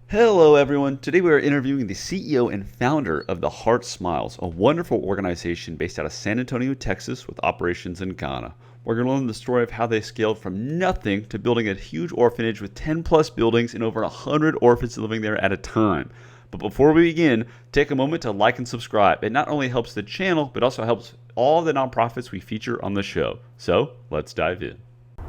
Hello, everyone. Today we are interviewing the CEO and founder of the Heart Smiles, a wonderful organization based out of San Antonio, Texas, with operations in Ghana. We're going to learn the story of how they scaled from nothing to building a huge orphanage with 10 plus buildings and over 100 orphans living there at a time. But before we begin, take a moment to like and subscribe. It not only helps the channel, but also helps all the nonprofits we feature on the show. So let's dive in.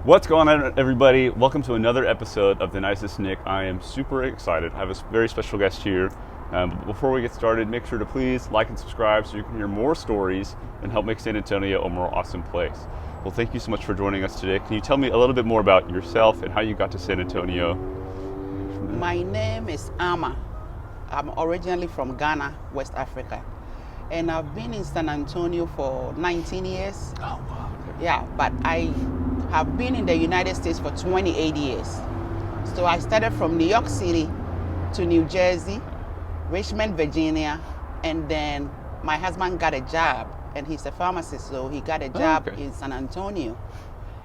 What's going on, everybody? Welcome to another episode of The Nicest Nick. I am super excited. I have a very special guest here. But before we get started, make sure to please like and subscribe so you can hear more stories and help make San Antonio a more awesome place. Well, thank you so much for joining us today. Can you tell me a little bit more about yourself and how you got to San Antonio? My name is Ama. I'm originally from Ghana, West Africa. And I've been in San Antonio for 19 years. Oh, wow. Okay. Yeah, but I have been in the United States for 28 years. So I started from New York City to New Jersey, Richmond, Virginia, and then my husband got a job, and he's a pharmacist, so he got a job in San Antonio.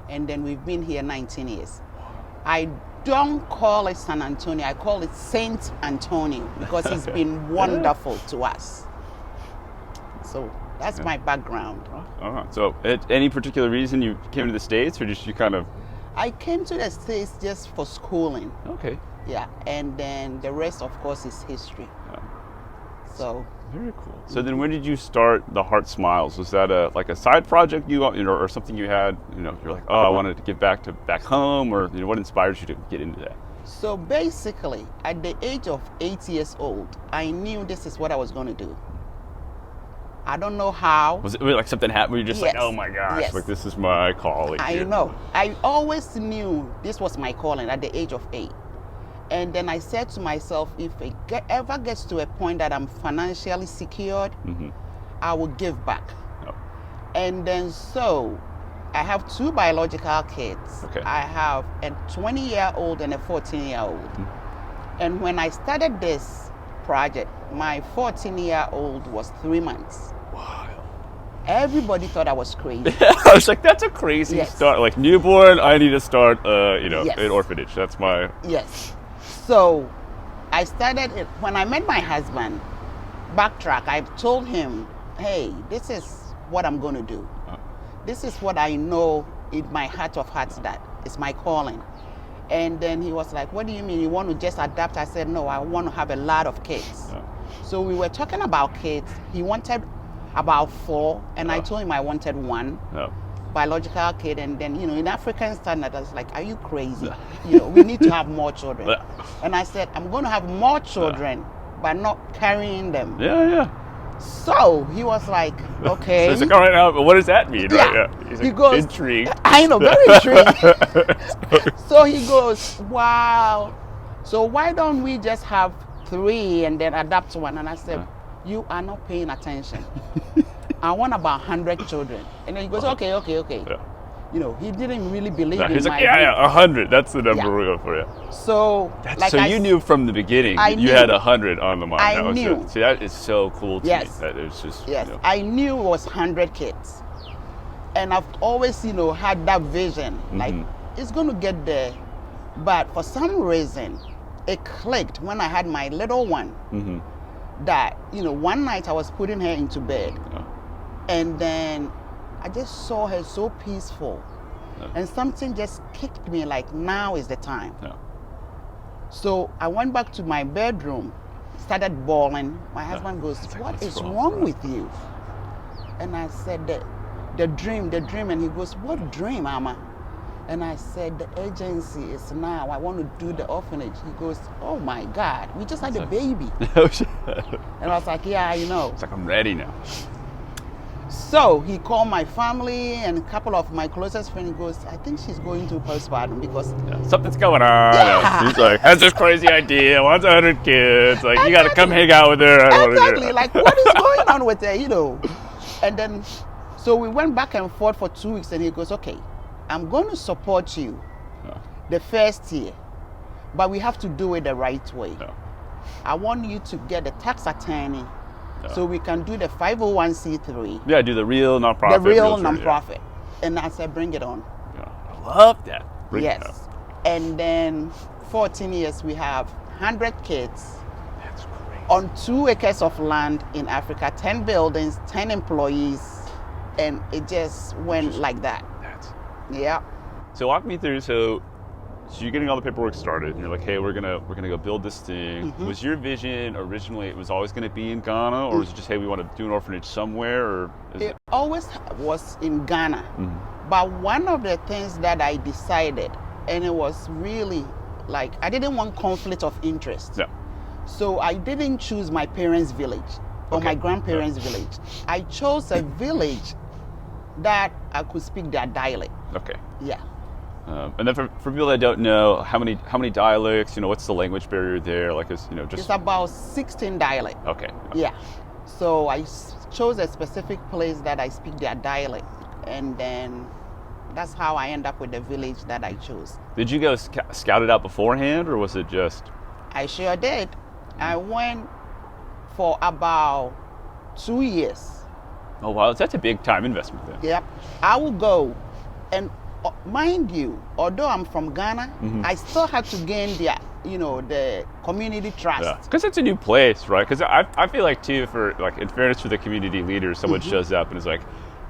And then we've been here 19 years. I don't call it San Antonio, I call it Saint Antonio because he's been wonderful to us. So that's my background. So, any particular reason you came to the States, or just you kind of? I came to the States just for schooling. Okay. Yeah, and then the rest, of course, is history. So. Very cool. So then, when did you start the Heart Smiles? Was that a side project or something you had? You're like, I wanted to give back home, or what inspired you to get into that? So basically, at the age of 8 years old, I knew this is what I was going to do. I don't know how. Was it like something happened where you're just Yes. like, oh my gosh, Yes. like this is my calling? I know. I always knew this was my calling at the age of 8. And then I said to myself, if it ever gets to a point that I'm financially secured, I will give back. Oh. And then so I have 2 biological kids. Okay. I have a 20-year-old and a 14-year-old. And when I started this project, my 14-year-old was 3 months. Wow. Everybody thought I was crazy. I was like, that's a crazy start. Like newborn, I need to start, Yes. an orphanage. That's my. Yes. So I started it when I met my husband. Backtrack. I told him, hey, this is what I'm going to do. This is what I know in my heart of hearts that is my calling. And then he was like, what do you mean? You want to just adapt? I said, no, I want to have a lot of kids. So we were talking about kids. He wanted about 4, and I told him I wanted 1 biological kid. And then, in African standard, I was like, are you crazy? We need to have more children. And I said, I'm going to have more children, but not carrying them. Yeah. So he was like, okay. So he's like, all right, now, but what does that mean? Yeah. Right? Yeah. He's like, He goes, intrigued. I know, very intrigued. So he goes, wow. So why don't we just have 3 and then adapt 1? And I said, you are not paying attention. I want about 100 children. And then he goes, okay. Yeah. He didn't really believe in He's my like, yeah, 100. That's the number Yeah. we're going for. Yeah. So, You knew from the beginning I you knew. had 100 on the mind. I That was knew. it. See, that is so cool to Yes. me. That is just. Yes, I knew it was 100 kids. And I've always, had that vision. Like, it's going to get there. But for some reason, it clicked when I had my little one. That, one night I was putting her into bed. And then I just saw her so peaceful. And something just kicked me like, now is the time. So I went back to my bedroom, started bawling. My husband goes, what is wrong with you? And I said, the dream. And he goes, what dream, Ama? And I said, the agency is now. I want to do the orphanage. He goes, oh my God, we just had a baby. And I was like, yeah, I know. It's like, I'm ready now. So he called my family and a couple of my closest friends. He goes, I think she's going through postpartum because something's going on. Yeah. He's like, has this crazy idea, wants 100 kids. Like, you got to come hang out with her. I don't wanna do exactly, it. like what is going on with her, And then, so we went back and forth for 2 weeks, and he goes, okay, I'm going to support you the first year, but we have to do it the right way. I want you to get a tax attorney so we can do the 501c3. Yeah, do the real nonprofit. The real true, nonprofit. And I said, bring it on. I love that. Bring it Yes. And then 14 years, we have 100 kids That's great. on 2 acres of land in Africa, 10 buildings, 10 employees, and it just went like that. That's Yeah. so walk me through. So you're getting all the paperwork started, and you're like, hey, we're gonna go build this thing. Mm-hmm. Was your vision originally it was always gonna be in Ghana, or was it just, hey, we want to do an orphanage somewhere, or is It always was in Ghana. Mhm. But one of the things that I decided, and it was really like, I didn't want conflict of interest. No. So I didn't choose my parents' village or Okay. my grandparents' village. I chose a village that I could speak their dialect. Okay. Yeah. And then for people that don't know, how many dialects? What's the language barrier there? Like, just It's about 16 dialects. okay. Yeah. So I chose a specific place that I speak their dialect. And then that's how I end up with the village that I chose. Did you go scout it out beforehand, or was it just? I sure did. I went for about 2 years. Oh wow, that's a big time investment then. Yep. I will go, and mind you, although I'm from Ghana, Mm-hmm. I still had to gain their, the community trust. Yeah, because it's a new place, right? Because I feel like too, for like in fairness to the community leaders, someone Mm-hmm. shows up and is like,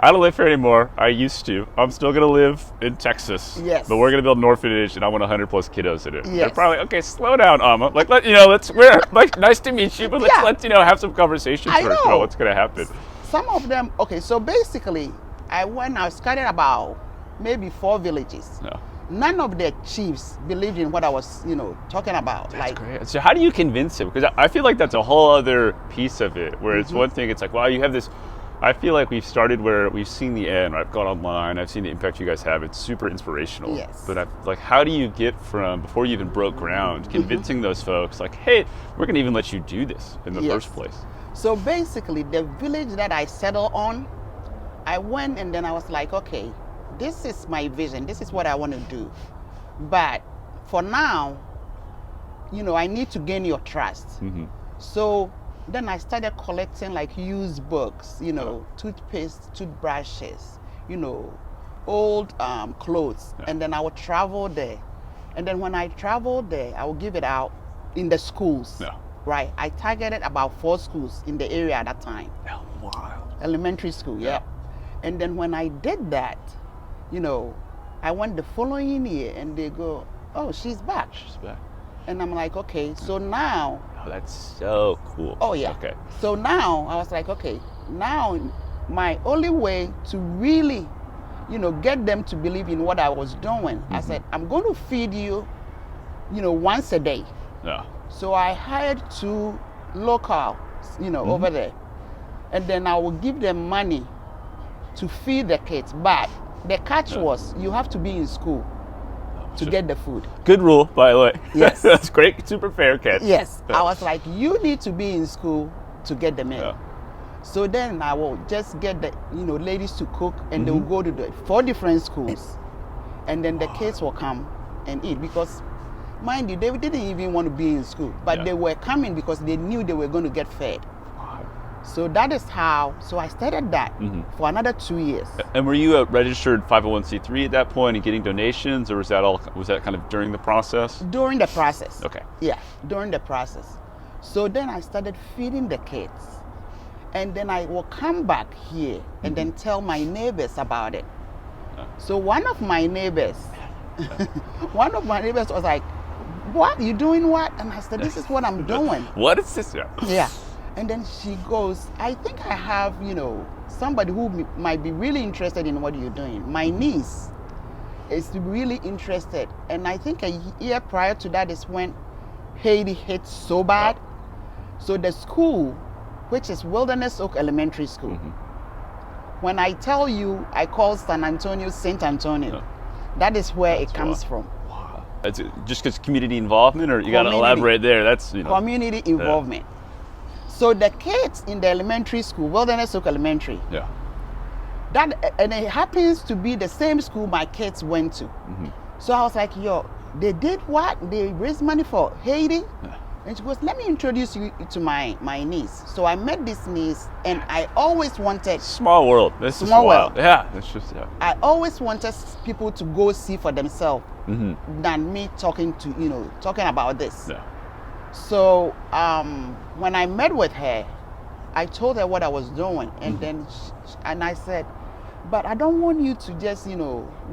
I don't live here anymore. I used to. I'm still gonna live in Texas. Yes. But we're gonna build an orphanage, and I want 100 plus kiddos in it. They're Yes. probably okay. Slow down, Amma. Like like nice to meet you, but Yeah. let's have some conversations I first know. about what's gonna happen. Some of them, okay, so basically, I scattered about maybe 4 villages. Yeah. None of the chiefs believed in what I was, talking about. That's great. So how do you convince him? Because I feel like that's a whole other piece of it, where it's one thing, it's like, wow, you have this. I feel like we've started where we've seen the end. I've gone online. I've seen the impact you guys have. It's super inspirational. Yes. But how do you get from before you even broke ground, convincing those folks like, hey, we're going to even let you do this in the Yes. first place? So basically, the village that I settled on, I went and then I was like, okay, this is my vision. This is what I want to do. But for now, I need to gain your trust. Mm-hmm. So then I started collecting like used books, toothpaste, toothbrushes, old clothes. Yeah. And then I would travel there. And then when I traveled there, I would give it out in the schools. Yeah. Right. I targeted about 4 schools in the area at that time. Oh, wow. Elementary school, yeah. And then when I did that, I went the following year and they go, oh, she's back. She's back. And I'm like, okay, so now, Oh, that's so cool. oh yeah. Okay. So now I was like, okay, now my only way to really, get them to believe in what I was doing, I said, I'm going to feed you, once a day. Yeah. So I hired 2 locals, over there. And then I will give them money to feed the kids. But the catch was you have to be in school to get the food. Good rule, by the way. Yes. That's great. Super fair catch. Yes. Yeah. I was like, you need to be in school to get the meal. Yeah. So then I will just get the ladies to cook, and they will go to the 4 different schools. And then the kids will come and eat, because mind you, they didn't even want to be in school, but they were coming because they knew they were going to get fed. Wow. So that is how, so I started that for another 2 years. And were you a registered 501c3 at that point and getting donations, or was that kind of during the process? During the process. Okay. Yeah, during the process. So then I started feeding the kids. And then I will come back here and then tell my neighbors about it. So one of my neighbors was like, what, you doing what? And I said, this is what I'm doing. What is this? Yeah. And then she goes, I think I have, somebody who might be really interested in what you're doing. My niece is really interested. And I think a year prior to that is when Haiti hit so bad. So the school, which is Wilderness Oak Elementary School, when I tell you I call San Antonio Saint Antonio, that is where it comes from. Wow. It's just because community involvement, or you got to Community. elaborate there? That's Community involvement. So the kids in the elementary school, Wilderness Oak Elementary, Yeah. and it happens to be the same school my kids went to. So I was like, yo, they did what? They raised money for Haiti? Yeah. And she goes, let me introduce you to my niece. So I met this niece, and I always wanted, Small world. This is Small wild. world. Yeah. It's just I always wanted people to go see for themselves than me talking about this. Yeah. So when I met with her, I told her what I was doing, and then and I said, but I don't want you to just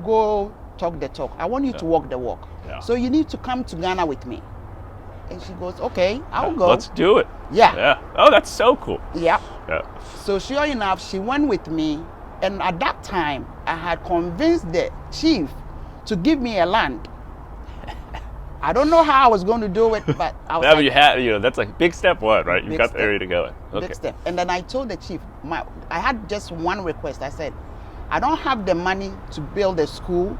go talk the talk. I want you to walk the walk. Yeah. So you need to come to Ghana with me. And she goes, okay, I'll go. Let's do it. Yeah. Yeah. Oh, that's so cool. Yeah. Yeah. So sure enough, she went with me, and at that time, I had convinced the chief to give me a land. I don't know how I was going to do it, but I was Now you had, that's like big step one, right? You've got the area to go in. Okay. Big step. And then I told the chief, I had just one request. I said, I don't have the money to build a school,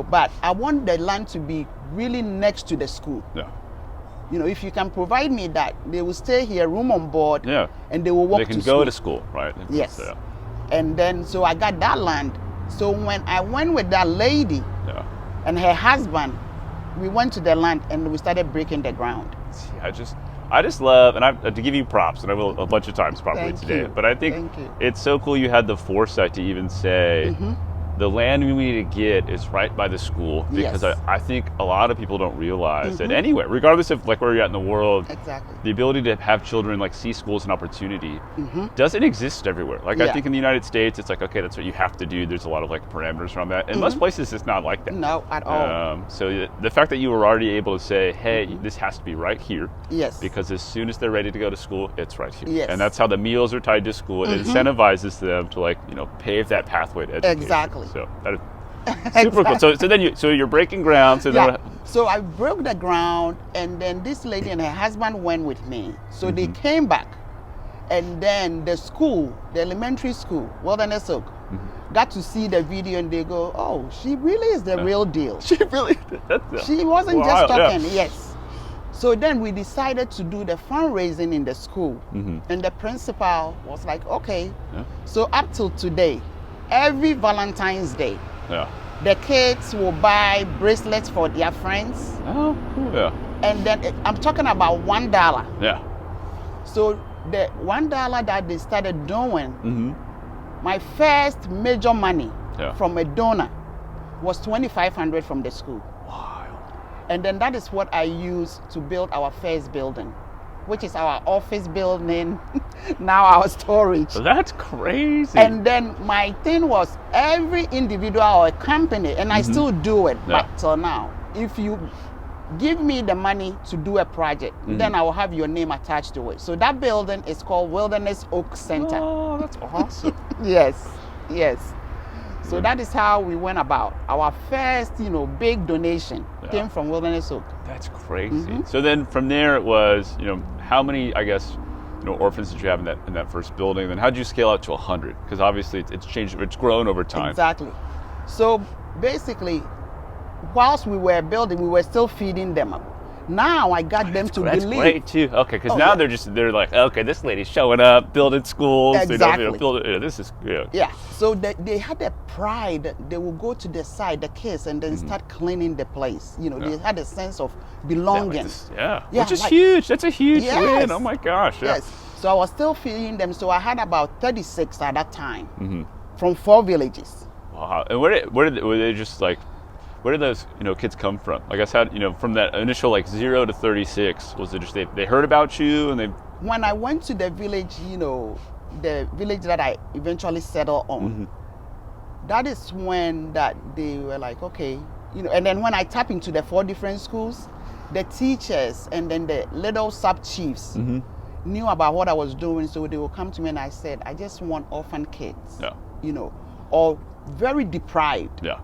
but I want the land to be really next to the school. Yeah. If you can provide me that, they will stay here, room on board, and they will walk to school. They can go to school, right? Yes. And then, so I got that land. So when I went with that lady and her husband, we went to the land and we started breaking the ground. See, I just love, and to give you props, and I will a bunch of times probably today, but I think it's so cool you had the foresight to even say, the land we need to get is right by the school, because I think a lot of people don't realize that anywhere, regardless of like where you're at in the world, the ability to have children like see school as an opportunity doesn't exist everywhere. Like I think in the United States, it's like, okay, that's what you have to do. There's a lot of like parameters around that. In most places, it's not like that. No, at all. So the fact that you were already able to say, hey, this has to be right here. Yes. Because as soon as they're ready to go to school, it's right here. Yes. And that's how the meals are tied to school. It incentivizes them to like, pave that pathway to education. Exactly. So that is super cool. So you're breaking ground. So I broke the ground, and then this lady and her husband went with me. So they came back, and then the school, the elementary school, Wilderness Oak, got to see the video, and they go, "Oh, she really is the real deal." She really. She wasn't just talking. Yes. So then we decided to do the fundraising in the school, and the principal was like, "Okay." So up till today, every Valentine's Day, the kids will buy bracelets for their friends. Oh, cool. Yeah. And then I'm talking about $1. Yeah. So the $1 that they started doing, my first major money from a donor was $2,500 from the school. Wow. And then that is what I used to build our first building, which is our office building, now our storage. That's crazy. And then my thing was every individual or a company, and I still do it, but till now, if you give me the money to do a project, then I will have your name attached to it. So that building is called Wilderness Oak Center. Oh, that's awesome. Yes. So that is how we went about. Our first, big donation came from Wilderness Oak. That's crazy. So then from there it was, how many, I guess, orphans did you have in that first building? Then how did you scale out to 100? Because obviously it's changed, it's grown over time. Exactly. So basically, whilst we were building, we were still feeding them up. Now I got them to believe. That's great too. Okay, because now they're like, okay, this lady's showing up, building schools. Exactly. This is good. Yeah. So they had a pride. They will go to the side, the kids, and then start cleaning the place. They had a sense of belonging. Which is huge. That's a huge win. Oh my gosh. Yeah. Yes. So I was still feeding them. So I had about 36 at that time from 4 villages. Wow. And were they just like? Where did those kids come from? Like I said, from that initial like 0 to 36, was it just they heard about you and they? When I went to the village, the village that I eventually settled on, that is when that they were like, okay, and then when I tap into the 4 different schools, the teachers and then the little sub chiefs knew about what I was doing, so they would come to me and I said, I just want orphan kids, or very deprived. Yeah.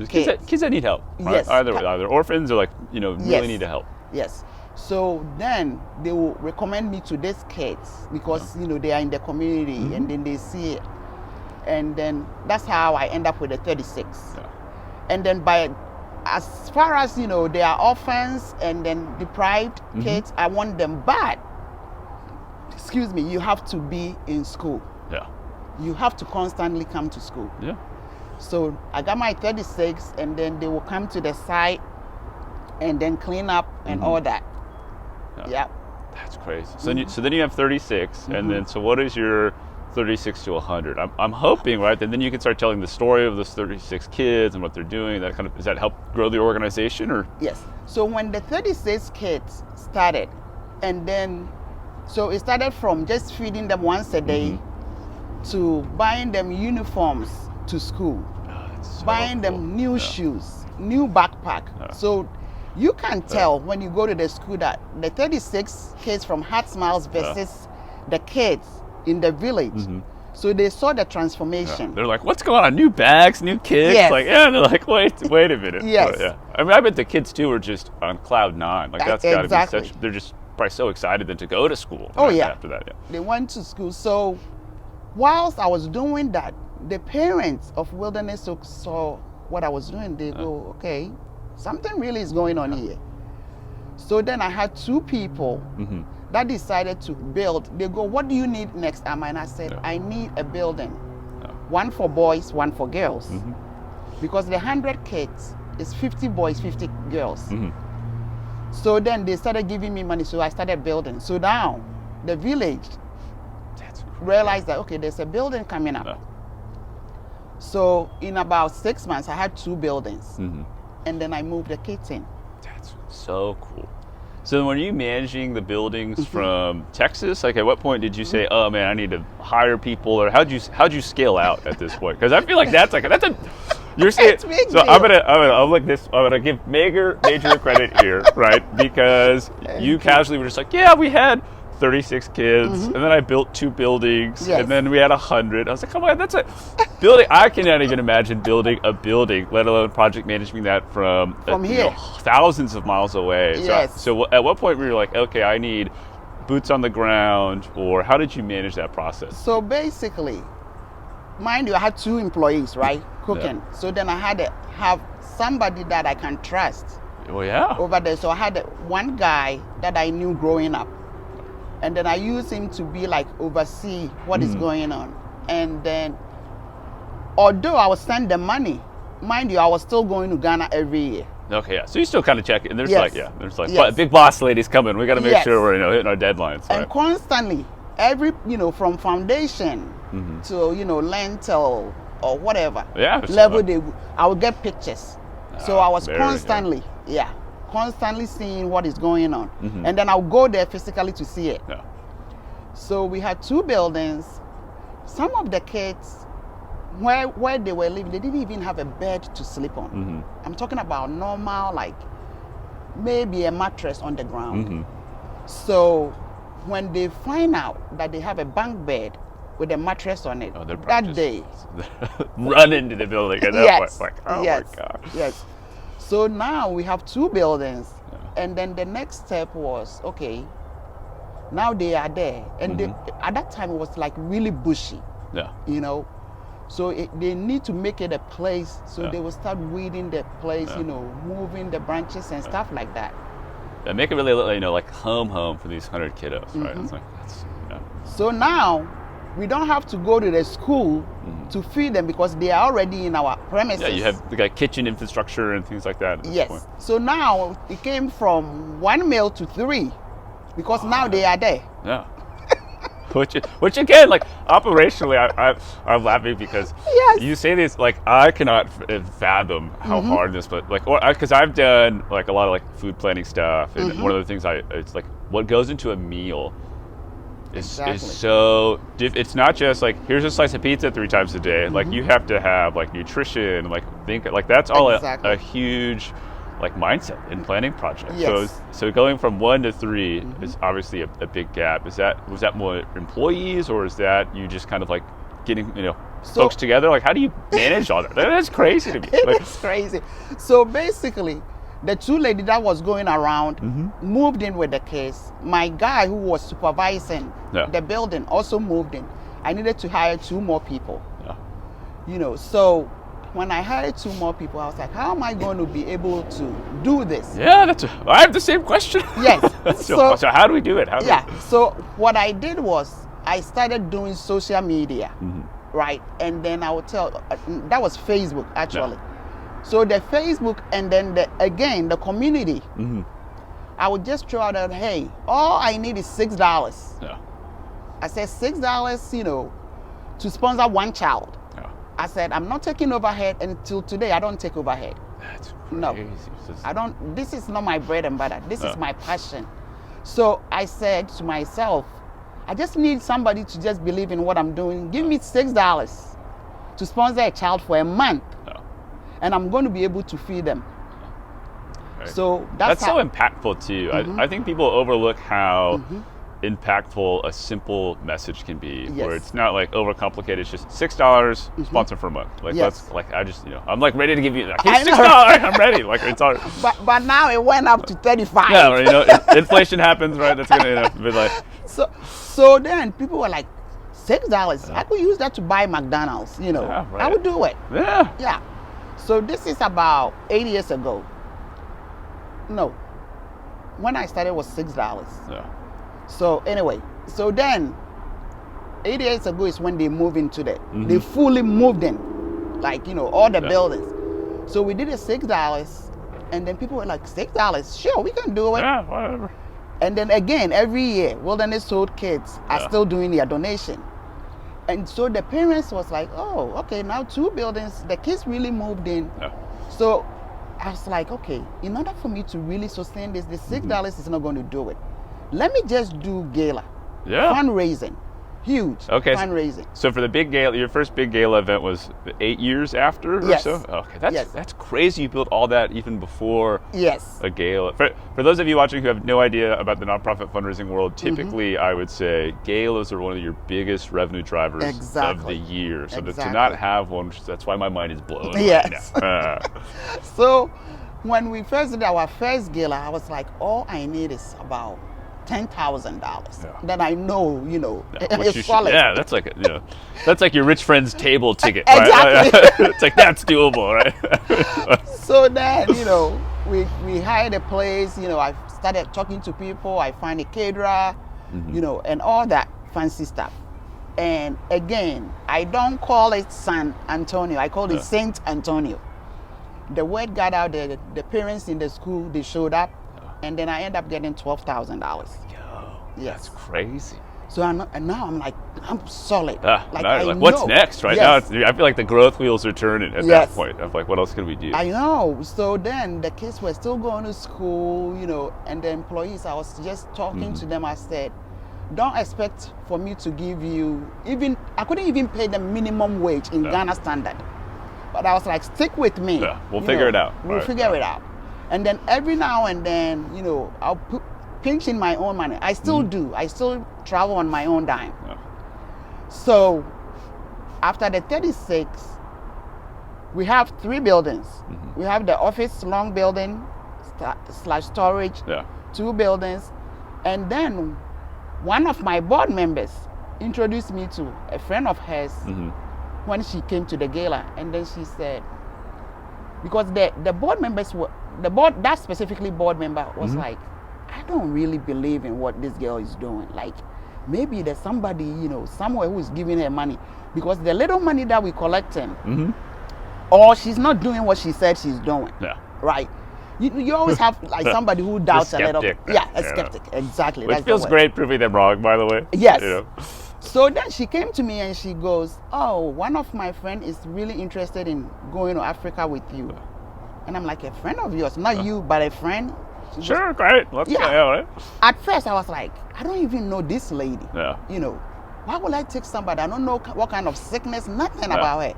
Kids that need help, right? Yes. Either orphans or like, really need the help. Yes. So then they will recommend me to these kids because, they are in the community and then they see it. And then that's how I end up with the 36. Yeah. And then as far as, they are orphans and then deprived kids, I want them, but, you have to be in school. Yeah. You have to constantly come to school. Yeah. So I got my 36, and then they will come to the site and then clean up and all that. Yeah. That's crazy. So then you have 36, and then so what is your 36 to 100. I'm hoping, right, and then you can start telling the story of those 36 kids and what they're doing. That kind of, does that help grow the organization, or? Yes. So when the 36 kids started, and then, so it started from just feeding them once a day to buying them uniforms to school, So buying cool. them new shoes, new backpack. So you can tell when you go to the school that the 36 kids from Heart Smiles versus the kids in the village. So they saw the transformation. They're like, what's going on? New bags, new kicks? Yes. Like, yeah, and they're like, wait a minute. Yes. But, yeah. I mean, I bet the kids too are just on cloud nine. Like, that's got to Exactly. be such, they're just probably so excited then to go to school. Oh, yeah. After that, yeah. They went to school. So whilst I was doing that, the parents of Wilderness Oak saw what I was doing. They go, okay, something really is going on here. So then I had two people that decided to build. They go, what do you need next, Amma? And I said, I need a building. One for boys, one for girls. Because the 100 kids is 50 boys, 50 girls. So then they started giving me money, so I started building. So now the village realized that, okay, there's a building coming up. So in about 6 months, I had 2 buildings. And then I moved the kids in. That's so cool. So when you managing the buildings from Texas, like at what point did you say, oh man, I need to hire people, or how'd you scale out at this point? Because I feel like that's a you're saying, It's big so deal. I'm like this. I'm gonna give major credit here, right? Because you casually were just like, yeah, we had 36 kids, and then I built 2 buildings, Yes. and then we had 100. I was like, come on, that's a building. I cannot even imagine building a building, let alone project managing that from here, thousands of miles away. Yes. So at what point were you like, okay, I need boots on the ground, or how did you manage that process? So basically, mind you, I had 2 employees, right, cooking. So then I had to have somebody that I can trust Well, yeah. over there. So I had one guy that I knew growing up. And then I used him to be like oversee what is going on. And then, although I was sending the money, mind you, I was still going to Ghana every year. Okay, yeah. So you still kind of check it. And there's Yes. but big boss ladies coming. We got to make Yes. sure we're hitting our deadlines. And Right? constantly, every, from foundation to, lentil or whatever Yeah. level, I would get pictures. So I was very, constantly seeing what is going on. And then I'll go there physically to see it. Yeah. So we had 2 buildings. Some of the kids, where they were living, they didn't even have a bed to sleep on. I'm talking about normal, like maybe a mattress on the ground. So when they find out that they have a bunk bed with a mattress on it, that day, run into the building at that point. Like, oh my God. Yes. So now we have 2 buildings. And then the next step was, okay, now they are there. And at that time it was like really bushy. Yeah. So they need to make it a place. So they will start weeding the place, moving the branches and stuff like that. Yeah, make it really like home for these 100 kiddos, right? It's like, So now we don't have to go to the school to feed them because they are already in our premises. Yeah, you have like kitchen infrastructure and things like that at this point. So now it came from 1 meal to 3 because now they are there. Yeah. Which again, like operationally, I'm laughing because you say this, like I cannot fathom how hard this, but like, because I've done like a lot of like food planning stuff, and one of the things it's like what goes into a meal is so it's not just like here's a slice of pizza 3 times a day. Like you have to have like nutrition, like think like that's all a huge like mindset in planning projects. Yes. So going from 1 to 3 is obviously a big gap. Was that more employees, or is that you just kind of like getting folks together? Like how do you manage all that? That's crazy to me. Like, It's crazy. So basically, the 2 ladies that was going around moved in with the kids. My guy who was supervising the building also moved in. I needed to hire 2 more people. Yeah. So when I hired 2 more people, I was like, how am I going to be able to do this? Yeah, I have the same question. Yes. so how do we do it? So what I did was I started doing social media, right? And then I would tell, that was Facebook actually. Yeah. So the Facebook and then the community, I would just throw out that, hey, all I need is $6. Yeah. I said $6, to sponsor one child. Yeah. I said, I'm not taking overhead until today. I don't take overhead. That's crazy. No, I don't. This is not my bread and butter. This is my passion. So I said to myself, I just need somebody to just believe in what I'm doing. Give me $6 to sponsor a child for a month, and I'm going to be able to feed them. Right. So that's so impactful too. I think people overlook how impactful a simple message can be, where it's not like overcomplicated. It's just $6 sponsor for a month. Like let's I just I'm like ready to give you here's $6. I'm ready. Like it's all. But now it went up to 35. Yeah, inflation happens, right? That's gonna be like. So then people were like, $6. I could use that to buy McDonald's. Yeah, right. I would do it. Yeah. Yeah. So this is about 8 years ago. No, when I started it was $6. Yeah. So anyway, so then 8 years ago is when they moved into that. They fully moved in, like all the buildings. So we did it $6, and then people were like, $6? Sure, we can do it. Yeah, whatever. And then again, every year, Wilderness Soul kids are still doing their donation. And so the parents was like, oh, okay, now 2 buildings, the kids really moved in. Yeah. So I was like, okay, in order for me to really sustain this, the $6 is not going to do it. Let me just do gala. Yeah. Fundraising. Huge fundraising. So for the big gala, your first big gala event was 8 years after or so? Okay, that's crazy. You built all that even before a gala. For those of you watching who have no idea about the nonprofit fundraising world, typically I would say galas are one of your biggest revenue drivers of the year. So to not have one, that's why my mind is blown right now. So when we first did our first gala, I was like, all I need is about $10,000. Then I know, it's solid. Yeah, that's like that's like your rich friend's table ticket. Exactly. Right? It's like that's doable, right? So then, we hired a place. I started talking to people. I find a caterer, and all that fancy stuff. And again, I don't call it San Antonio. I call it Saint Antonio. The word got out there. The parents in the school, they showed up. And then I end up getting $12,000. Yo, that's crazy. So and now I'm like, I'm solid. Like what's next, right? Now I feel like the growth wheels are turning at that point. I'm like, what else can we do? I know. So then the kids were still going to school, and the employees, I was just talking to them. I said, don't expect for me to give you, I couldn't even pay the minimum wage in Ghana standard. But I was like, stick with me. Yeah, we'll figure it out. We'll figure it out. And then every now and then, I'll pinch in my own money. I still do. I still travel on my own dime. Yeah. So after the 36, we have 3 buildings. We have the office long building / storage, 2 buildings. And then one of my board members introduced me to a friend of hers when she came to the gala. And then she said, because the board members were, that specifically board member was like, I don't really believe in what this girl is doing. Like, maybe there's somebody, somewhere who is giving her money, because the little money that we're collecting, or she's not doing what she said she's doing. Yeah. Right. You always have like somebody who doubts a little bit. Yeah, a skeptic. Exactly. Which feels great proving them wrong, by the way. Yes. So then she came to me and she goes, oh, one of my friends is really interested in going to Africa with you. And I'm like, a friend of yours? Not you, but a friend? Sure, great. Let's go. Right? At first I was like, I don't even know this lady. Yeah. Why would I take somebody? I don't know what kind of sickness, nothing about her.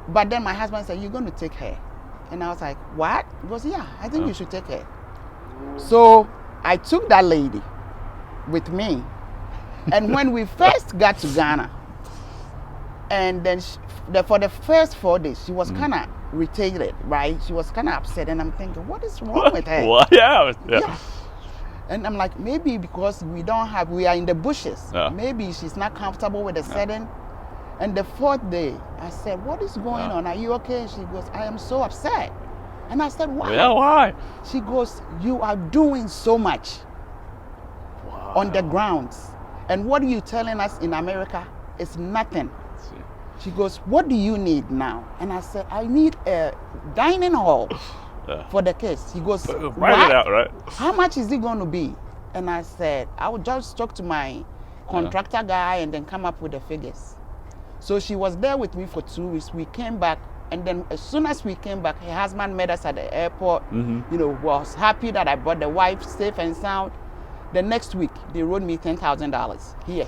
But then my husband said, you're going to take her. And I was like, what? He goes, yeah, I think you should take her. So I took that lady with me. And when we first got to Ghana, and then for the first 4 days, she was kind of irritated, right? She was kind of upset. And I'm thinking, what is wrong with her? What? Yeah. And I'm like, maybe because we are in the bushes. Maybe she's not comfortable with the setting. And the 4th day, I said, what is going on? Are you okay? And she goes, I am so upset. And I said, why? Yeah, why? She goes, you are doing so much on the grounds. And what are you telling us in America is nothing. She goes, what do you need now? And I said, I need a dining hall for the kids. He goes, write it out, right? How much is it going to be? And I said, I will just talk to my contractor guy and then come up with the figures. So she was there with me for 2 weeks. We came back, and then as soon as we came back, her husband met us at the airport. You know, was happy that I brought the wife safe and sound. The next week, they wrote me $10,000 here.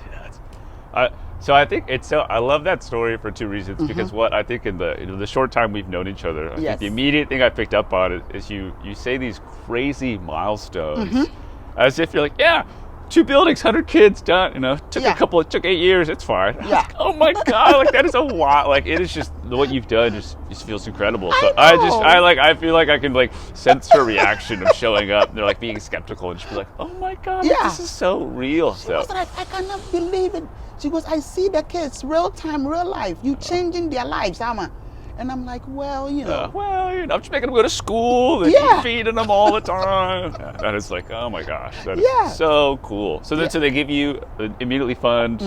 So I think I love that story for two reasons. Because what I think in the short time we've known each other, I think the immediate thing I picked up on is you say these crazy milestones as if you're like, yeah, 2 buildings, 100 kids done. You know, took 8 years. It's fine. Yeah. Like, oh my God, like that is a lot. Like it is just what you've done just feels incredible. So I feel like I can like sense her reaction of showing up. They're like being skeptical, and she's like, oh my God, this is so real. She was like, I cannot believe it. She goes, I see the kids, real time, real life. You changing their lives, Ama. And I'm like, well, you know. I'm just making them go to school and keep feeding them all the time. And it's like, oh my gosh, that is so cool. So then, so they give you immediately fund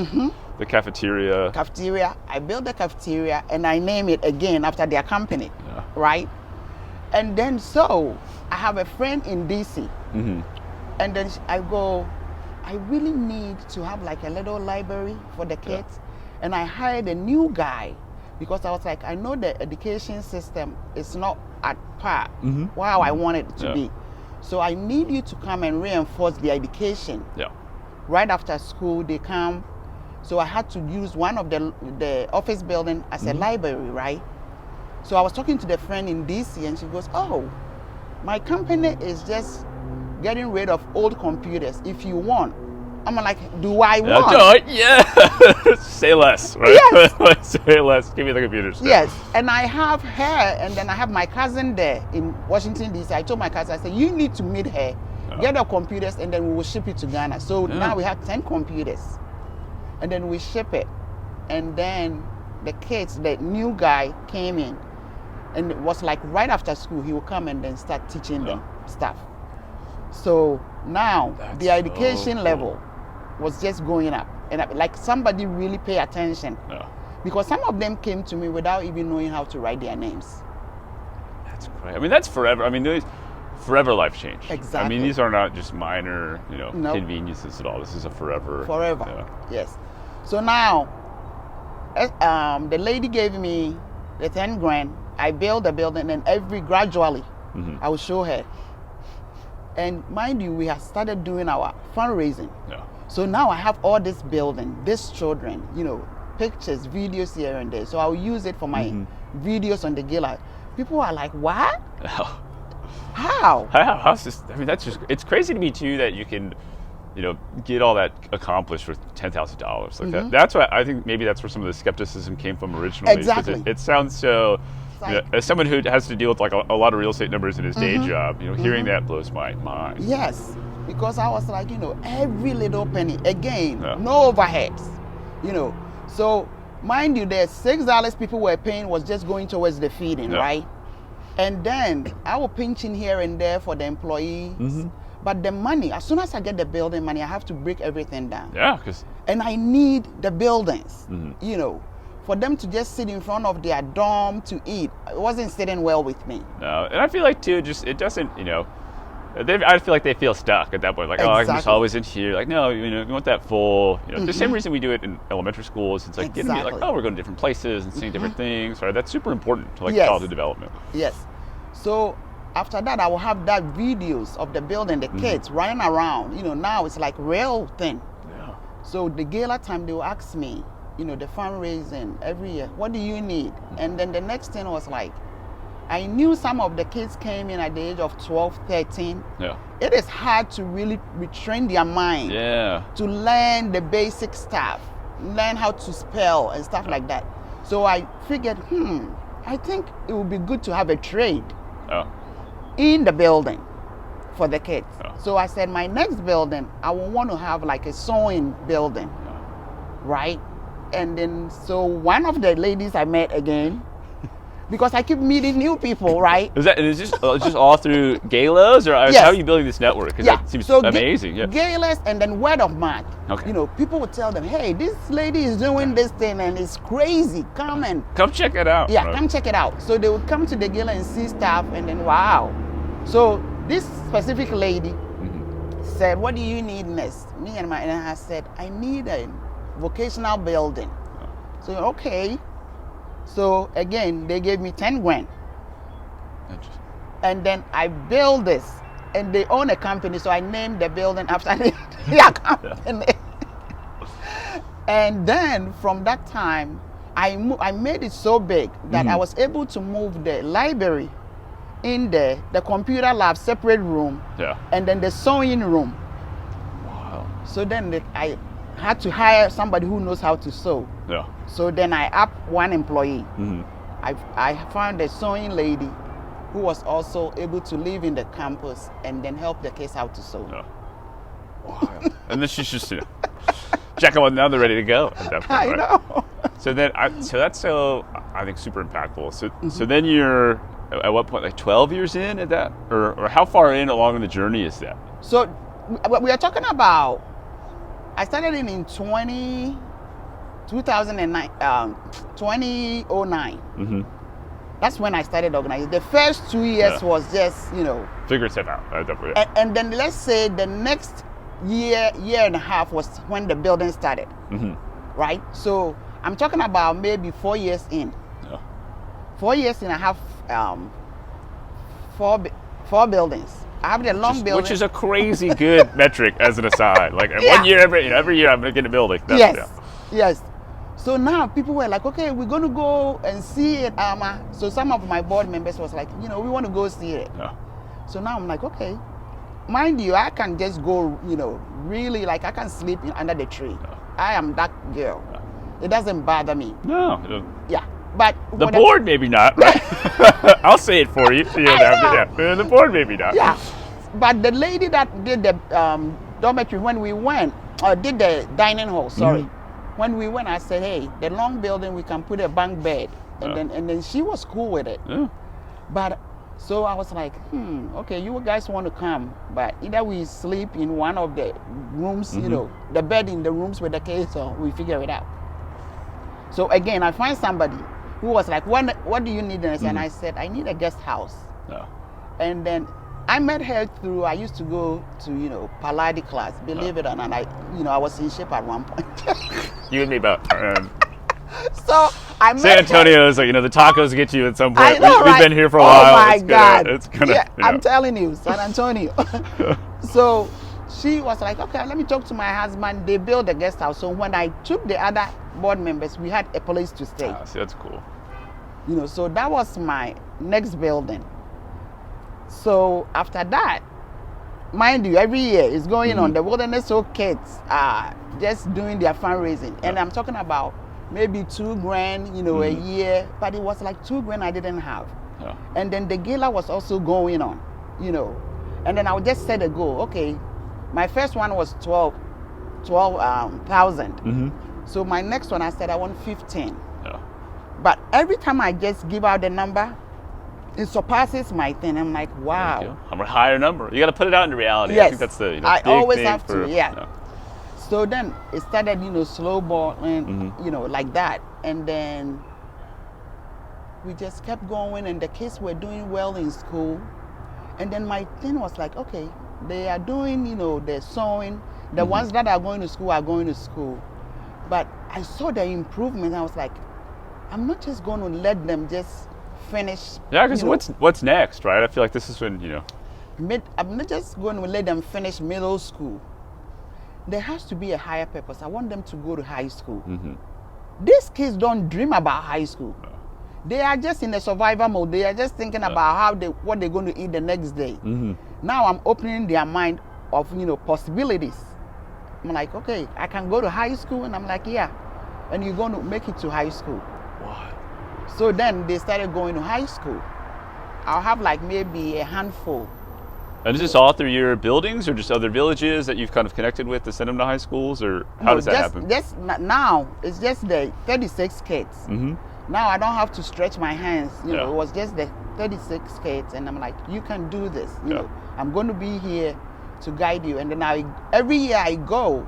the cafeteria. Cafeteria. I built the cafeteria and I name it again after their company, right? And then so I have a friend in DC, and then I go, I really need to have like a little library for the kids, and I hired a new guy. Because I was like, I know the education system is not at par, how I want it to be. So I need you to come and reinforce the education. Right after school, they come. So I had to use one of the office building as a library, right? So I was talking to the friend in DC, and she goes, oh, my company is just getting rid of old computers. If you want. I'm like, do I want? Say less, right? Yes. Say less. Give me the computers. Yes. And I have her, and then I have my cousin there in Washington, D.C. I told my cousin, I said, you need to meet her, get the computers, and then we will ship it to Ghana. So now we have 10 computers. And then we ship it. And then the kids, the new guy came in, and it was like right after school, he would come and then start teaching them stuff. So now the education level was just going up, and like somebody really pay attention, because some of them came to me without even knowing how to write their names. That's great. I mean, that's forever. I mean, forever life change. Exactly. I mean, these are not just minor, conveniences at all. This is a forever. Yes. So now, the lady gave me the 10 grand. I built the building, and gradually, I will show her. And mind you, we have started doing our fundraising. So now I have all this building, these children, pictures, videos here and there. So I'll use it for my videos on the gala. People are like, what? How? How's this? I mean, it's crazy to me too that you can, get all that accomplished with $10,000 like that. That's why I think maybe that's where some of the skepticism came from originally. Exactly. It sounds so. As someone who has to deal with like a lot of real estate numbers in his day job, hearing that blows my mind. Yes, because I was like, every little penny, again, no overheads, So mind you, the $6 people were paying was just going towards the feeding, right? And then I will pinch in here and there for the employees. But the money, as soon as I get the building money, I have to break everything down. And I need the buildings, for them to just sit in front of their dorm to eat. It wasn't sitting well with me. No, and I feel like too, it doesn't, I feel like they feel stuck at that point. Like, I'm just always in here. Like, no, you want that full, the same reason we do it in elementary schools. It's like getting me like, we're going to different places and seeing different things. Right? That's super important to like childhood development. Yes. So after that, I will have that videos of the building, the kids running around. Now it's like real thing. So the gala time, they will ask me, the fundraising every year, what do you need? And then the next thing was like, I knew some of the kids came in at the age of 12, 13. It is hard to really retrain their mind to learn the basic stuff, learn how to spell and stuff like that. So I figured, I think it would be good to have a trade in the building for the kids. So I said, my next building, I will want to have like a sewing building, right? And then, so one of the ladies I met again, because I keep meeting new people, right? Is this just all through galas, or how are you building this network? Because that seems amazing. Galas and then word of mouth. People would tell them, hey, this lady is doing this thing and it's crazy. Come check it out. Come check it out. So they would come to the gala and see stuff, and then wow. So this specific lady said, what do you need next? And I said, I need a vocational building. So okay. So again, they gave me 10 grand. And then I built this, and they own a company, so I named the building after their company. And then from that time, I made it so big that I was able to move the library in there, the computer lab, separate room, and then the sewing room. Wow. So then I had to hire somebody who knows how to sew. Yeah. So then I upped one employee. I found a sewing lady who was also able to live in the campus and then help the kids how to sew. Yeah. Wow. And then she's just checking on now they're ready to go at that point, I right? know. So then, so that's I think super impactful. So then you're at what point, like 12 years in at that, or how far in along the journey is that? So we are talking about. I started in 2009, 2009. That's when I started organizing. The first 2 years was just, figure stuff out. Definitely. And then let's say the next year and a half was when the building started, right? So I'm talking about maybe 4 years in. 4 years and a half, four buildings. I have the long building, which is a crazy good metric as an aside. Like 1 year, every year I'm going to get a building. Yes. So now people were like, okay, we're going to go and see it, Ama. So some of my board members was like, we want to go see it. So now I'm like, okay. Mind you, I can just go, really, like I can sleep under the tree. I am that girl. It doesn't bother me. No. It doesn't. Yeah. But the board maybe not, right? I'll say it for you. The board maybe not. Yeah. But the lady that did the dormitory when we went, did the dining hall, sorry. When we went, I said, hey, the long building, we can put a bunk bed. And then she was cool with it. But so I was like, okay, you guys want to come, but either we sleep in one of the rooms, the bed in the rooms with the kids, or we figure it out. So again, I find somebody who was like, what do you need? And I said, I need a guest house. And then I met her through, I used to go to, Pilates class, believe it or not. I was in shape at one point. You and me both. So I met San Antonio is like, the tacos get you at some point. I know, We've been here for a while. Oh my God. It's gonna, I'm telling you, San Antonio. So she was like, okay, let me talk to my husband. They built a guest house. So when I took the other board members, we had a place to stay. See, that's cool. So that was my next building. So after that, mind you, every year is going on. The Wilderness Soul kids are just doing their fundraising. And I'm talking about maybe $2,000, a year. But it was like $2,000 I didn't have. And then the gala was also going on, And then I would just set a goal. Okay, my first one was 12,000. So my next one, I said I want 15. But every time I just give out the number, it surpasses my thing. I'm like, wow. I'm a higher number. You got to put it out into reality. Yes. I think that's the I big always thing have to, So then it started, slow balling, like that. And then we just kept going, and the kids were doing well in school. And then my thing was like, okay, they are doing, the sewing. The ones that are going to school. But I saw the improvement. I was like, I'm not just going to let them just finish. Yeah, because what's next, right? I feel like this is when, I'm not just going to let them finish middle school. There has to be a higher purpose. I want them to go to high school. These kids don't dream about high school. They are just in a survival mode. They are just thinking about what they're going to eat the next day. Now I'm opening their mind of, possibilities. I'm like, okay, I can go to high school. And I'm like, yeah. And you're going to make it to high school. Wow. So then they started going to high school. I'll have like maybe a handful. And is this all through your buildings, or just other villages that you've kind of connected with to send them to high schools, or how does that happen? Now, it's just the 36 kids. Now I don't have to stretch my hands. It was just the 36 kids, and I'm like, you can do this. I'm going to be here to guide you. And then every year I go,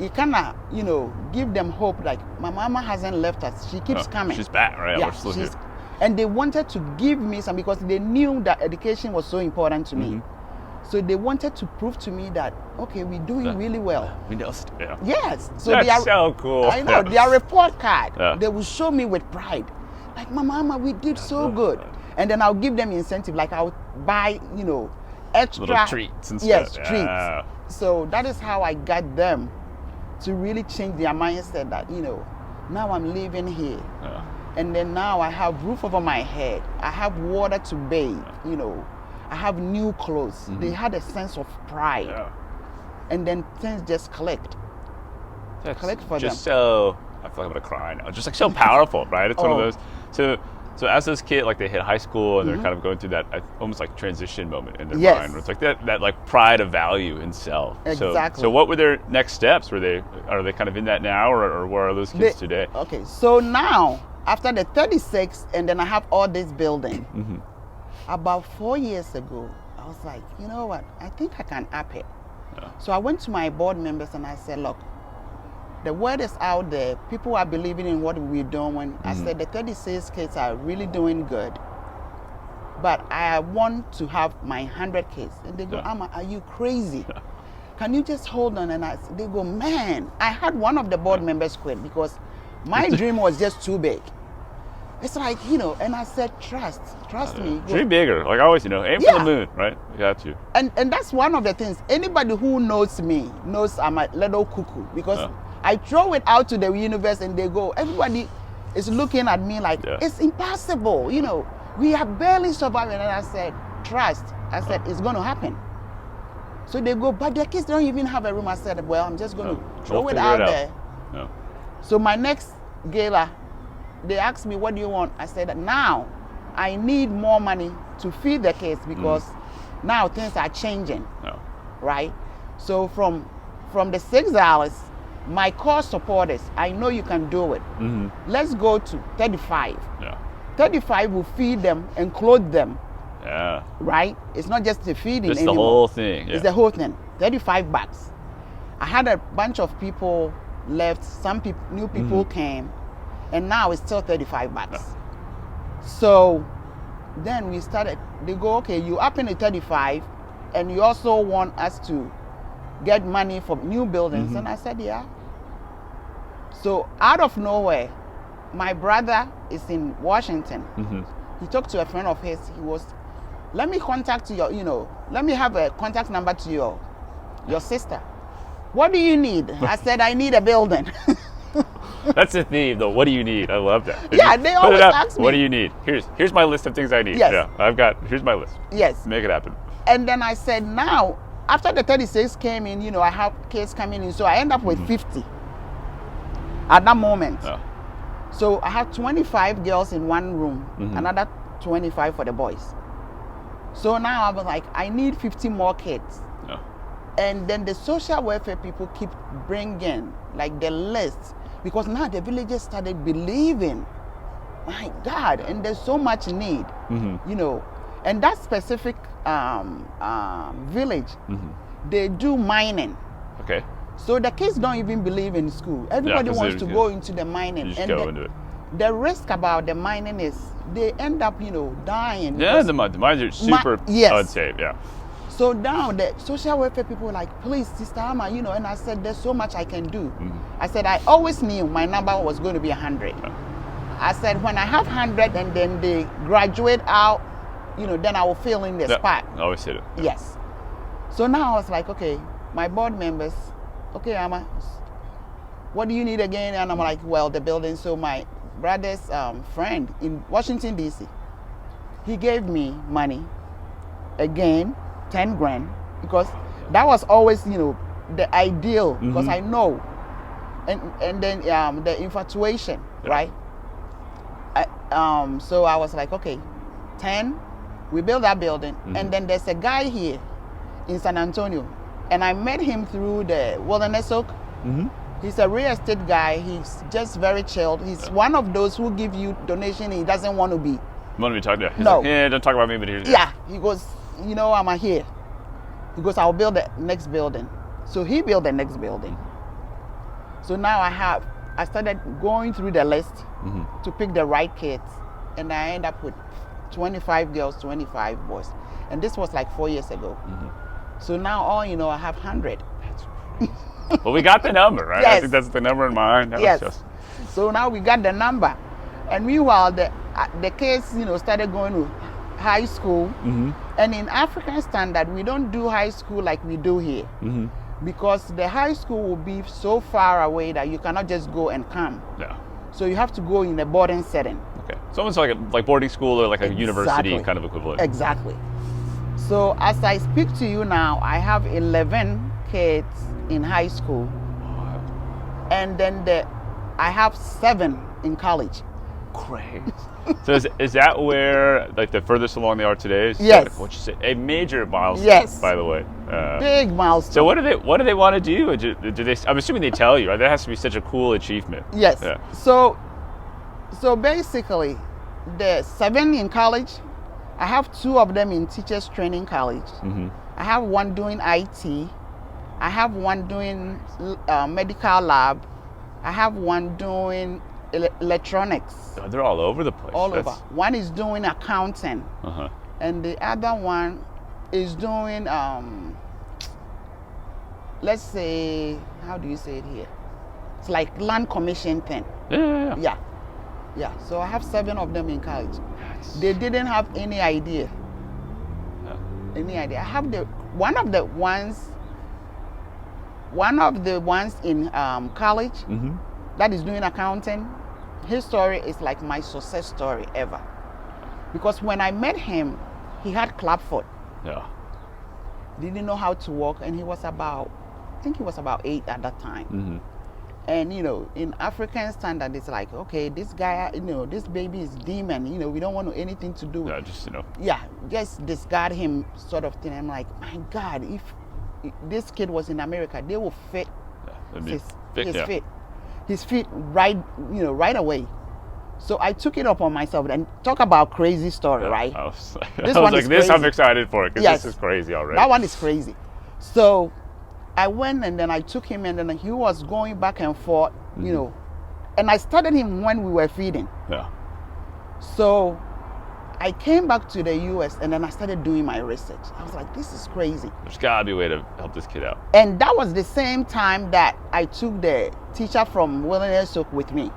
it kind of, give them hope. Like, my mama hasn't left us. She keeps coming. She's back, right? Yeah, and they wanted to give me some, because they knew that education was so important to me. So they wanted to prove to me that, okay, we're doing really well. We know. Yeah. Yes. So That's so cool. I know, their report card, Yeah. they will show me with pride. Like, Mama, we did so good. And then I'll give them incentive, like I'll buy, extra. Little treats and stuff. Yes, Yeah. treats. So that is how I got them to really change their mindset that, now I'm living here. Yeah. And then now I have roof over my head. I have water to bathe, I have new clothes. They had a sense of pride. Yeah. And then things just clicked. That's Clicked for just them. so, I feel like I'm gonna cry now. Just like so powerful, right? It's one of Oh. those. So as those kids, like they hit high school and they're kind of going through that almost like transition moment in their Yes. mind, where it's like that like pride of value in self. Exactly. So what were their next steps? Are they kind of in that now, or where are those kids today? Okay, so now after the 36, and then I have all this building. About 4 years ago, I was like, you know what? I think I can up it. Yeah. So I went to my board members and I said, look, the word is out there. People are believing in what we're doing. I said the 36 kids are really doing good. But I want to have my 100 kids. And they go, Yeah. Amma, are you crazy? Can you just hold on? And they go, man, I had one of the board members quit because my dream was just too big. It's like, and I said, trust me. Dream bigger. Like always, aim for Yeah. the moon, right? You got to. And that's one of the things. Anybody who knows me knows I'm a little cuckoo because Yeah. I throw it out to the universe and they go, everybody is looking at me like, Yeah. it's impossible. We are barely surviving. And I said, trust. I said, it's going to happen. So they go, but the kids don't even have a room. I said, well, I'm just going to throw We'll it figure out it out. there. Yeah. So my next gala, they asked me, what do you want? I said, now I need more money to feed the kids because now things are changing, Yeah. right? So from the $6, my core supporters, I know you can do it. Let's go to 35. Yeah. 35 will feed them and clothe them, Yeah. right? It's not just the feeding It's anymore. the whole thing. Yeah. It's the whole thing. $35. I had a bunch of people left. Some new people came, and now it's still $35. So then we started. They go, okay, you up in the 35, and you also want us to get money for new buildings. And I said, yeah. So out of nowhere, my brother is in Washington. He talked to a friend of his. He was, let me contact your, let me have a contact number to your sister. What do you need? I said, I need a building. That's the theme, though. What do you need? I love that. Yeah, they Put always it up. ask me. What do you need? Here's my list of things I need. Yes. Yeah, here's my list. Yes. Make it happen. And then I said, now, after the 36 came in, I have kids coming in, so I end up with 50 at that moment. Yeah. So I have 25 girls in one room, another 25 for the boys. So now I was like, I need 50 more kids. Yeah. And then the social welfare people keep bringing like the list because now the villagers started believing, my God, and there's so much need, And that specific village, they do mining. Okay. So the kids don't even believe in school. Everybody 'cause wants to they're- go into the mining. You just And go into it. the risk about the mining is they end up, dying. Yeah, because- the mines are super yes. unsafe. Yeah. So now the social welfare people were like, please, Sister Amma, and I said, there's so much I can do. I said, I always knew my number was going to be 100. I said, when I have 100 and then they graduate out, then I will fill in the spot. Always hit it. Yes. So now I was like, okay, my board members, okay, Amma, what do you need again? And I'm like, well, the building. So my brother's friend in Washington, D.C., he gave me money, again, 10 grand, because that was always, the ideal, because I know. And then the infatuation, right? So I was like, okay, 10, we build that building. And then there's a guy here in San Antonio, and I met him through the Wilderness Oak. He's a real estate guy. He's just very chilled. He's one of those who give you donation. He doesn't want to be. Want to be talking to? He's No. like, yeah, don't talk about me, but here's. Yeah, he goes, I'm here. He goes, I'll build the next building. So he built the next building. So now I started going through the list to pick the right kids. And I end up with 25 girls, 25 boys. And this was like 4 years ago. So now all you know, I have 100. That's crazy. Well, we got the number, right? Yes. I think that's the number in mind. That was Yes. just- So now we got the number, and meanwhile the kids, started going to high school. And in African standard, we don't do high school like we do here, because the high school will be so far away that you cannot just go and come. Yeah. So you have to go in a boarding setting. Okay. So almost like boarding school or like a university kind of equivalent. Exactly. So as I speak to you now, I have 11 kids in high school, and then I have 7 in college. Great. So is that where like the furthest along they are today? Is Yes. What you say? A major milestone. Yes. By the way. Big milestone. So what do they want to do? Do they? I'm assuming they tell you, right? That has to be such a cool achievement. Yes. Yeah. So basically, the 7 in college, I have 2 of them in teachers training college. I have one doing IT. I have one doing medical lab. I have one doing electronics. Oh, they're all over the place. All over. One is doing accounting, and the other one is doing let's say, how do you say it here? It's like land commission thing. Yeah. So I have 7 of them in college. They didn't have any idea. Any idea? I have one of the ones in college that is doing accounting. His story is like my success story ever, because when I met him, he had clubfoot. Yeah. Didn't know how to walk, and I think he was about 8 at that time. And in African standard, it's like, okay, this guy, this baby is demon. We don't want anything to do with. Yeah, just just discard him, sort of thing. I'm like, my God, if this kid was in America, they will fit his feet right, right away. So I took it upon myself, and talk about crazy story, right? I was This like, one is this I'm crazy. excited for it because Yes. this is crazy already. That one is crazy. So I went, and then I took him, and then he was going back and forth, and I started him when we were feeding. Yeah. So I came back to the US, and then I started doing my research. I was like, this is crazy. There's got to be a way to help this kid out. And that was the same time that I took the teacher from Wilderness Oak with me.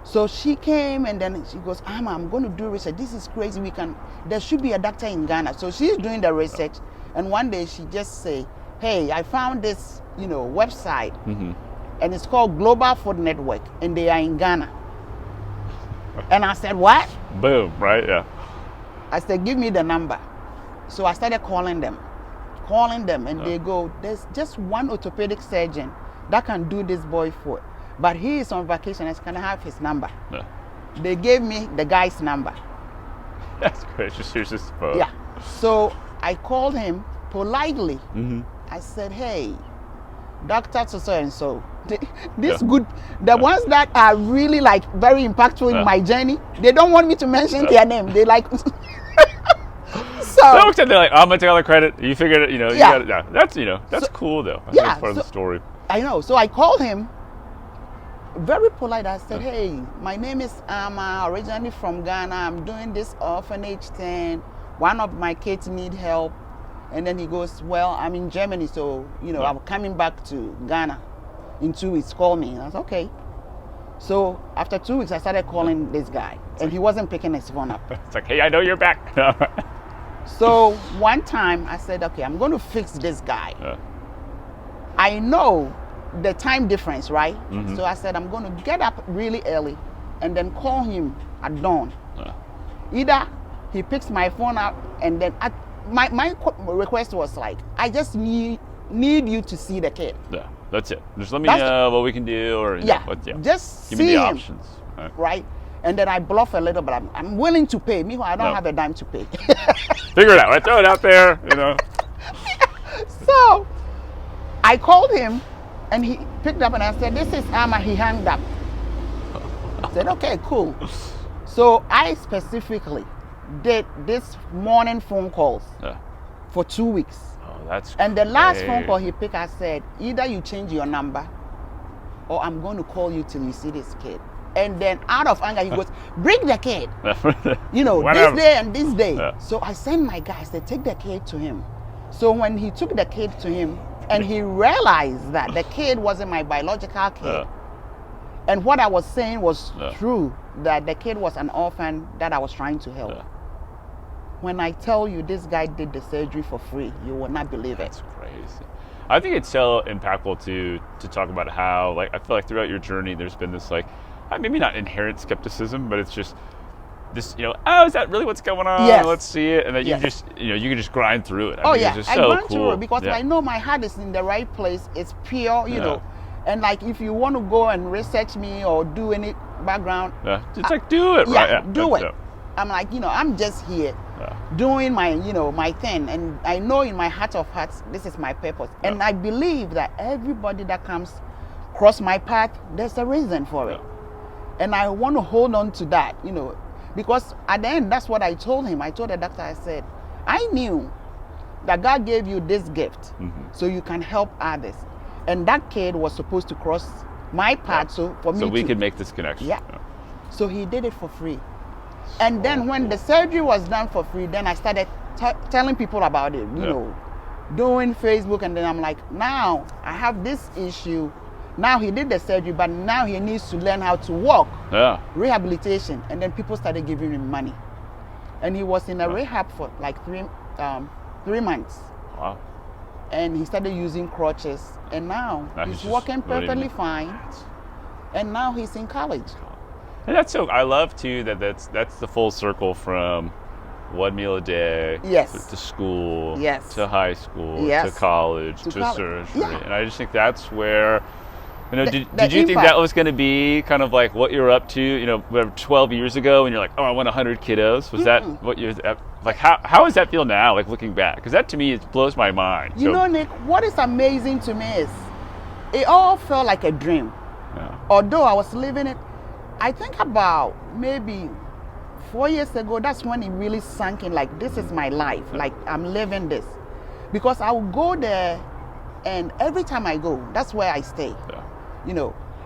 So she came, and then she goes, Amma, I'm going to do research. This is crazy. There should be a doctor in Ghana. So she's doing the research. And one day she just say, hey, I found this, website, and it's called Global Food Network, and they are in Ghana. And I said, what? Boom, right? Yeah. I said, give me the number. So I started calling them, and they go, there's just one orthopedic surgeon that can do this boy foot, but he is on vacation. Can I have his number? Yeah. They gave me the guy's number. That's great. Here's this phone. Yeah. So I called him politely. I said, hey, Dr. So and so. The ones that are really like very impactful in my journey, they don't want me to mention their name. They like So extent they're like, I'm gonna take all the credit. You figured it, you got it. That's cool though. I think that's part of the story. I know. So I called him very polite. I said, hey, my name is Amma, originally from Ghana. I'm doing this orphanage thing. One of my kids need help. And then he goes, well, I'm in Germany, so, I'm coming back to Ghana in 2 weeks. Call me. And I said, okay. So after 2 weeks, I started calling this guy, and he wasn't picking his phone up. It's like, hey, I know you're back. So one time I said, okay, I'm going to fix this guy. I know the time difference, right? So I said, I'm going to get up really early and then call him at dawn. Either he picks my phone up, and then my request was like, I just need you to see the kid. Yeah, that's it. Just let me know what we can do, or just give see me the him, options. right? And then I bluff a little, but I'm willing to pay. Meanwhile, I don't have a dime to pay. Figure it out, right? Throw it out there, So I called him, and he picked up, and I said, this is Amma. He hung up. I said, okay, cool. So I specifically did this morning phone calls for 2 weeks. Oh, that's And the last phone call he picked, I said, either you change your number, or I'm going to call you till you see this kid. And then out of anger, he goes, bring the kid. This day and this day. So I sent my guy, I said, take the kid to him. So when he took the kid to him, and he realized that the kid wasn't my biological kid, and what I was saying was true, that the kid was an orphan that I was trying to help. When I tell you this guy did the surgery for free, you will not believe it. That's crazy. I think it's so impactful to talk about how, like, I feel like throughout your journey, there's been this, like, maybe not inherent skepticism, but it's just this, oh, is that really what's going on? Yes. Let's see it. And then you just, you can just grind through it. I it's just so grind cool. through it because I know my heart is in the right place. It's pure, you know. And like, if you want to go and research me or do any background, it's like, do it, right? Do it. I'm like, I'm just here doing my, my thing. And I know in my heart of hearts, this is my purpose. And I believe that everybody that comes across my path, there's a reason for it. And I want to hold on to that, because at the end, that's what I told him. I told the doctor, I said, I knew that God gave you this gift so you can help others. And that kid was supposed to cross my path, so for me so we could make this connection. So he did it for free. And then when the surgery was done for free, then I started telling people about it, doing Facebook. And then I'm like, now I have this issue. Now he did the surgery, but now he needs to learn how to walk. Rehabilitation. And then people started giving him money. And he was in a rehab for like 3 months. Wow. And he started using crutches. And now he's walking perfectly fine. And now he's in college. And that's so, I love too that's the full circle from one meal a day to school, to high school, to college, to surgery. And I just think that's where, did you think that was going to be kind of like what you're up to, 12 years ago when you're like, oh, I want 100 kiddos? Was that what you're, like, how does that feel now, like looking back? Because that to me, it blows my mind. Nick, what is amazing to me is it all felt like a dream. Although I was living it, I think about maybe 4 years ago, that's when it really sank in, like, this is my life, like, I'm living this. Because I would go there, and every time I go, that's where I stay.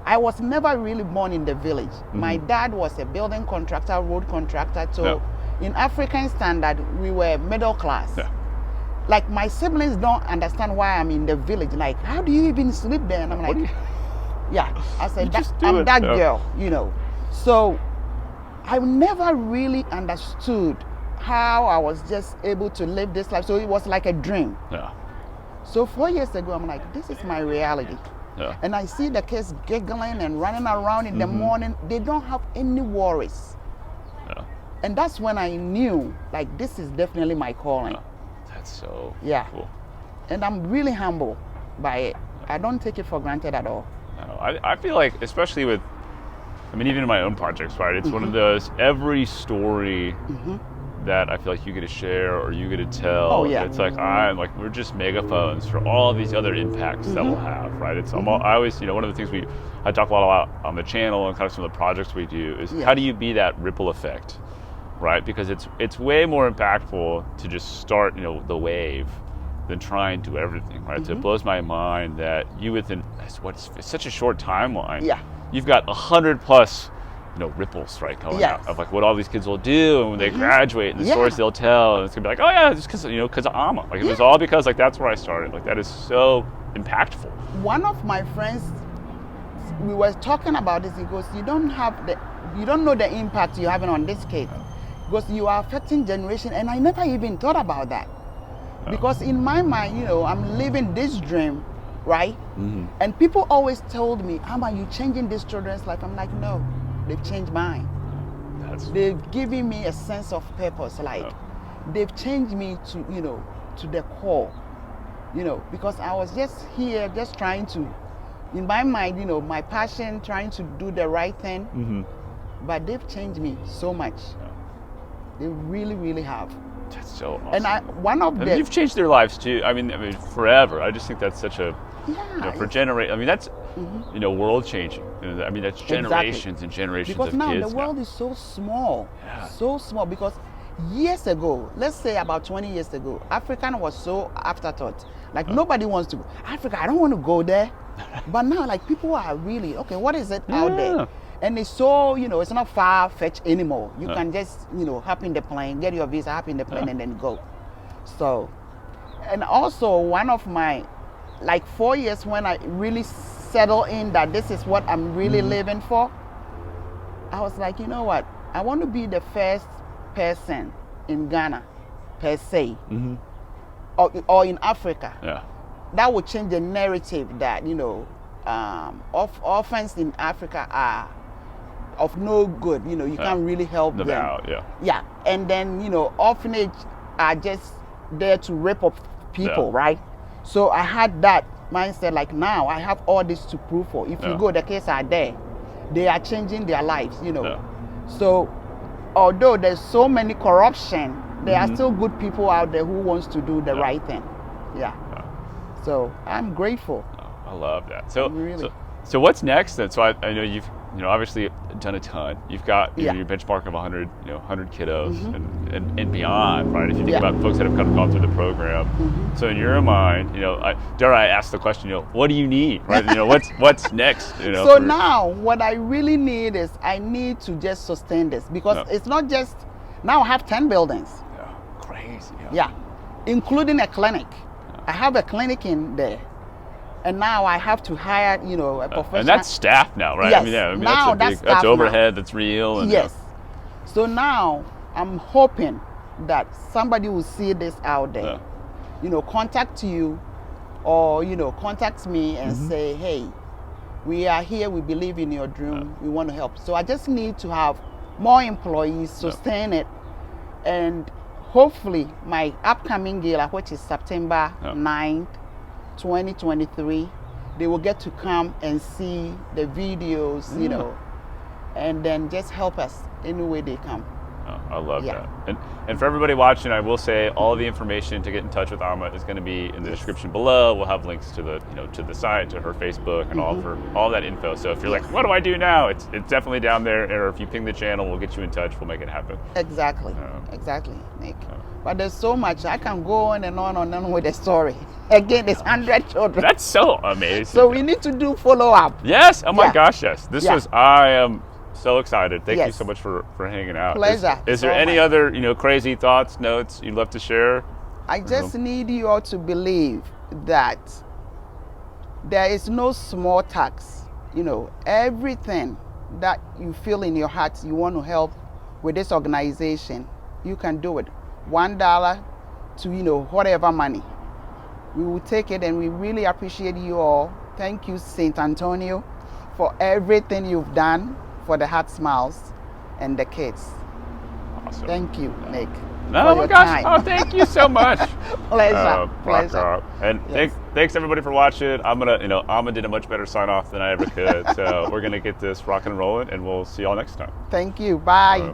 I was never really born in the village. My dad was a building contractor, road contractor, so in African standard, we were middle class. Like, my siblings don't understand why I'm in the village. Like, how do you even sleep there? And I'm like, I said, I'm that girl, So I never really understood how I was just able to live this life. So it was like a dream. So 4 years ago, I'm like, this is my reality. And I see the kids giggling and running around in the morning. They don't have any worries. And that's when I knew, like, this is definitely my calling. That's so cool. And I'm really humble by it. I don't take it for granted at all. I feel like, especially with, even in my own projects, right? It's one of those, every story that I feel like you get to share or you get to tell. It's like, we're just megaphones for all these other impacts that we'll have, right? It's I always, one of the things I talk a lot about on the channel and kind of some of the projects we do is how do you be that ripple effect, right? Because it's way more impactful to just start, the wave than try and do everything, right? So it blows my mind that you within it's such a short timeline, you've got 100 plus, ripples, right, coming out of like what all these kids will do and when they graduate and the stories they'll tell, and it's gonna be like, oh yeah, just because because of Amma, like it was all because like that's where I started. Like that is so impactful. One of my friends, we were talking about this. He goes, you don't know the impact you're having on this kid, because you are affecting generation, and I never even thought about that. Because in my mind, I'm living this dream, right? And people always told me, Amma, you changing these children's life. I'm like, no, they've changed mine. They've given me a sense of purpose. Like, they've changed me to, to the core, because I was just here, just trying to, in my mind, my passion, trying to do the right thing. But they've changed me so much. They really, really have. That's so awesome. And you've changed their lives too. I mean, forever. I just think that's such a, for generation. I mean, that's, world changing. That's generations and generations because of kids. Because now the world is so small, so small. Because years ago, let's say about 20 years ago, African was so afterthought. Like nobody wants to go Africa. I don't want to go there. But now, like people are really what is it out there? And it's so, it's not far-fetched anymore. You can just, hop in the plane, get your visa, hop in the plane, and then go. So And also one of my, like 4 years when I really settled in that this is what I'm really living for, I was like, you know what? I want to be the first person in Ghana, per se, or in Africa. Yeah. That would change the narrative that, you know, orphans in Africa are of no good. You know, you can't really help them. Yeah. Yeah. And then, you know, orphanage are just there to rip up people, right? So I had that mindset, like now I have all this to prove for. If you go, the kids are there. They are changing their lives, you know. So although there's so many corruption, there are still good people out there who wants to do the right thing. Yeah. So I'm grateful. I love that. So, really. So what's next then? So I know you've obviously done a ton. You've got your benchmark of 100 kiddos and beyond, right? If you think about folks that have kind of gone through the program. So in your mind, dare I ask the question, what do you need, right? What's next? So now what I really need is I need to just sustain this, because it's not just now I have 10 buildings. Yeah, crazy. Yeah, including a clinic. I have a clinic in there. And now I have to hire, a professional. And that's staff now, right? Yes. I mean, Now that's overhead, that's real. And yes. So now I'm hoping that somebody will see this out there, contact you or, contact me and say, hey, we are here, we believe in your dream, we want to help. So I just need to have more employees, sustain it, and hopefully my upcoming gala, which is September 9th, 2023, they will get to come and see the videos, and then just help us any way they come. I love that. And for everybody watching, I will say all the information to get in touch with Amma is going to be in the description below. We'll have links to the to the site, to her Facebook, and all that info. So if you're like, what do I do now? It's definitely down there. Or if you ping the channel, we'll get you in touch. We'll make it happen. Exactly, Nick. But there's so much. I can go on and on with the story. Again, there's 100 children. That's so amazing. So we need to do follow-up. Yes. Oh my gosh, yes. I am so excited. Thank you so much for hanging out. Pleasure. Is there any other, crazy thoughts, notes you'd love to share? I just need you all to believe that there is no small tax. Everything that you feel in your heart you want to help with this organization, you can do it. $1 to, whatever money. We will take it, and we really appreciate you all. Thank you, St. Antonio, for everything you've done for the Heart Smiles and the kids. Awesome. Thank you, Nick. Oh my gosh! Oh, thank you so much. Pleasure. And thanks everybody for watching. Amma did a much better sign off than I ever could. So we're gonna get this rocking and rolling, and we'll see y'all next time. Thank you. Bye.